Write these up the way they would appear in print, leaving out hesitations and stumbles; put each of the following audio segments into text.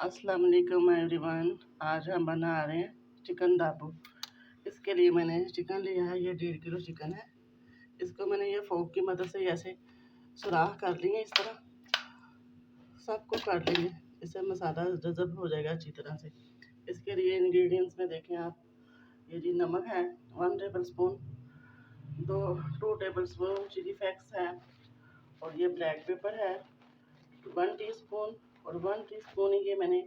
अस्सलाम वालेकुम एवरीवन। आज हम बना रहे हैं चिकन दाबू। इसके लिए मैंने चिकन लिया है, ये 1.5 किलो चिकन है। इसको मैंने ये फोक की मदद से ऐसे सुराख कर लिए, इस तरह सबको काट लेंगे, इससे मसाला जज़ब हो जाएगा अच्छी तरह से। इसके लिए इंग्रेडिएंट्स में देखें आप, ये जी नमक है 1 tablespoon, 2 tablespoon chilli flakes है, और ये ब्लैक पेपर है 1 टीस्पून, और 1 टीस्पून ये मैंने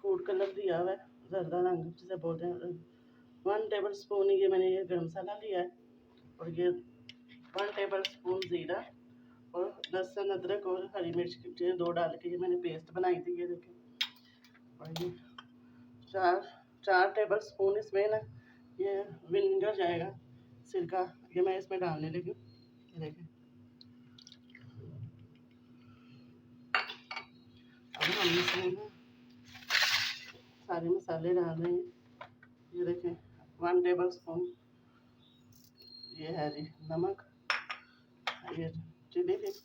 फूड कलर दिया हुआ है, जर्दा रंग जिसे बोलते हैं। 1 टेबल स्पून ये मैंने ये गरम मसाला लिया है, और ये 1 टेबल स्पून ज़ीरा, और लहसुन अदरक और हरी मिर्च की 2 डाल के ये मैंने पेस्ट बनाई थी, ये देखें। और ये 4 टेबल स्पून इसमें ना ये विनेगर जाएगा, सिरका, ये मैं इसमें डालने लगी हूँ, ये देखें। अब हम इसमें सारे मसाले डाल रहे हैं, ये देखें। 1 टेबल स्पून ये है जी नमक, ये चिली फ्लेक्स,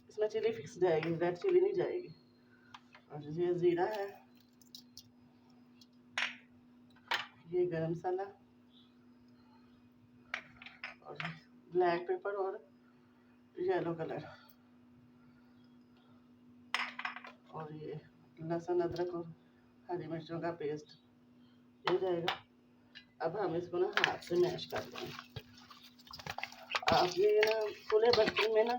इसमें चिली फ्लेक्स जाएगी, रेड चिली नहीं जाएगी। और ये ज़ीरा है, ये गरम मसाला, और ब्लैक पेपर, और येलो कलर, और ये लहसुन अदरक और हरी मिर्चों का पेस्ट, ये जाएगा। अब हम इसको ना हाथ से मैश कर लेंगे। आप ये ना खुले बर्तन में ना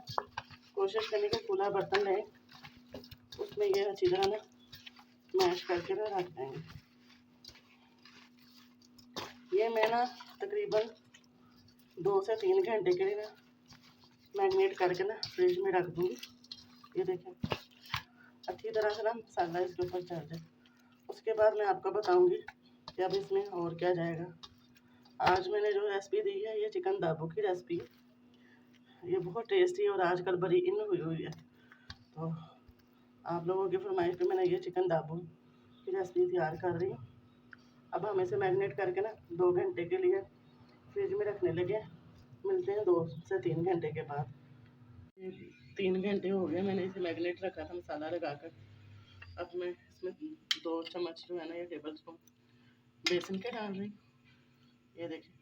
कोशिश करने का, खुला बर्तन लें, उसमें ये अच्छी तरह ना मैश करके ना रख देंगे। ये मैं ना तकरीबन 2 से 3 घंटे के लिए ना मैरिनेट करके ना फ्रिज में रख दूँगी। ये देखें अच्छी तरह से ना मसाला इसके ऊपर चढ़ जाए। उसके बाद मैं आपको बताऊँगी कि अब इसमें और क्या जाएगा। आज मैंने जो रेसिपी दी है, ये चिकन दाबू की रेसिपी है। ये बहुत टेस्टी और आजकल बड़ी इन हुई है, तो आप लोगों की फरमाइश पे मैंने ये चिकन दाबू की रेसिपी तैयार कर रही हूँ। अब हम इसे मैरिनेट करके ना 2 घंटे के लिए फ्रिज में रखने लगे। मिलते हैं 2 से 3 घंटे के बाद। 3 घंटे हो गए मैंने इसे मैरिनेट रखा था मसाला लगाकर। अब मैं इसमें 2 चम्मच जो है ना, ये टेबल स्पून बेसन के डाल रही, ये देखिए।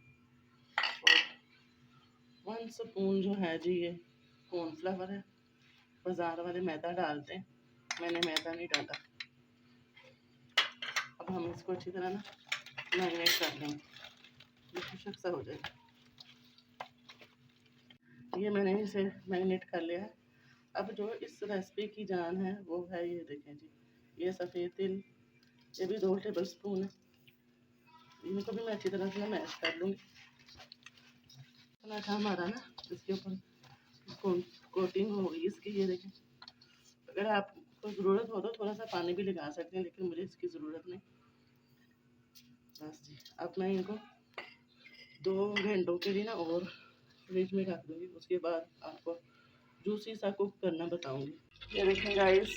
और 1 स्पून जो है जी ये कॉर्नफ्लावर है, बाज़ार वाले मैदा डालते हैं, मैंने मैदा नहीं डाला। अब हम इसको अच्छी तरह ना मैरिनेट कर लेंगे, ये खुशक सा हो जाएगा। ये मैंने इसे मैरिनेट कर लिया है। अब जो इस रेसिपी की जान है वो है, ये देखें जी, ये सफ़ेद तिल, ये भी 2 टेबल स्पून है। इनको भी मैं अच्छी तरह से ना मैश कर लूँगी। पराठा हमारा ना इसके ऊपर कोटिंग होगी इसकी, ये देखें। अगर आपको ज़रूरत हो तो थोड़ा सा पानी भी लगा सकते हैं, लेकिन मुझे इसकी ज़रूरत नहीं। बस जी, अब मैं इनको 2 घंटों के लिए ना और फ्रिज में रख दूँगी। उसके बाद आपको जूसी सा कुक करना बताऊँगी। ये देखें गाइस,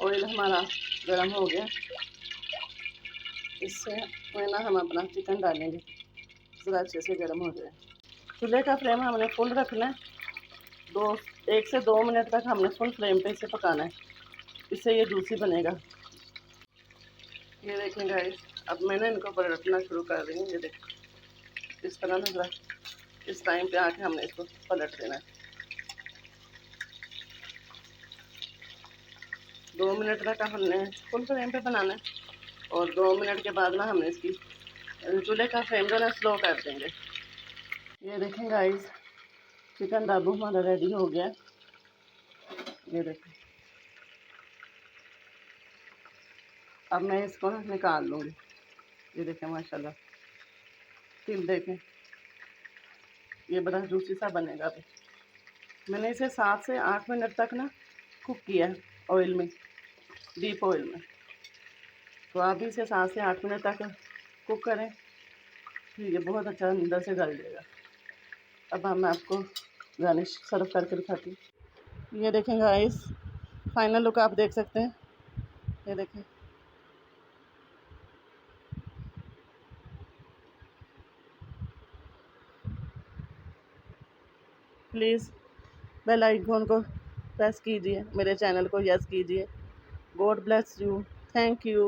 ऑयल हमारा गर्म हो गया, इससे ना हम अपना चिकन डालेंगे, ज़रा अच्छे से गर्म हो जाए। चूल्हे का फ्लेम हमने फुल रखना है, 1 से 2 मिनट तक हमने फुल फ्लेम पे इसे पकाना है, इससे ये जूसी बनेगा। ये देखें गाइस, अब मैंने इनको पलटना शुरू कर रही हूँ, ये देखें इस तरह ना, ज़रा इस टाइम पे आके हमने इसको पलट देना है। 2 मिनट तक हमने फुल फ्लेम पे बनाना है, और 2 मिनट के बाद ना हमने इसकी चूल्हे का फ्लेम जो है स्लो कर देंगे। ये देखें गाइस, चिकन दाबू हमारा रेडी हो गया। ये देखें, अब मैं इसको ना निकाल लूँगी। ये देखें माशाल्लाह, तिल देखें, ये बड़ा जूसी सा बनेगा। अभी मैंने इसे 7 से 8 मिनट तक ना कुक किया है ऑयल में, डीप ऑयल में। तो आप भी इसे 7 से 8 मिनट तक कुक करें, फिर ये बहुत अच्छा अंदर से गल जाएगा। अब मैं आपको गार्निश सर्व करके दिखाती हूँ। ये देखें गाइस, फाइनल लुक आप देख सकते हैं, ये देखें। प्लीज़ बेल आइकन को प्रेस कीजिए, मेरे चैनल को यस कीजिए, God bless you. Thank you.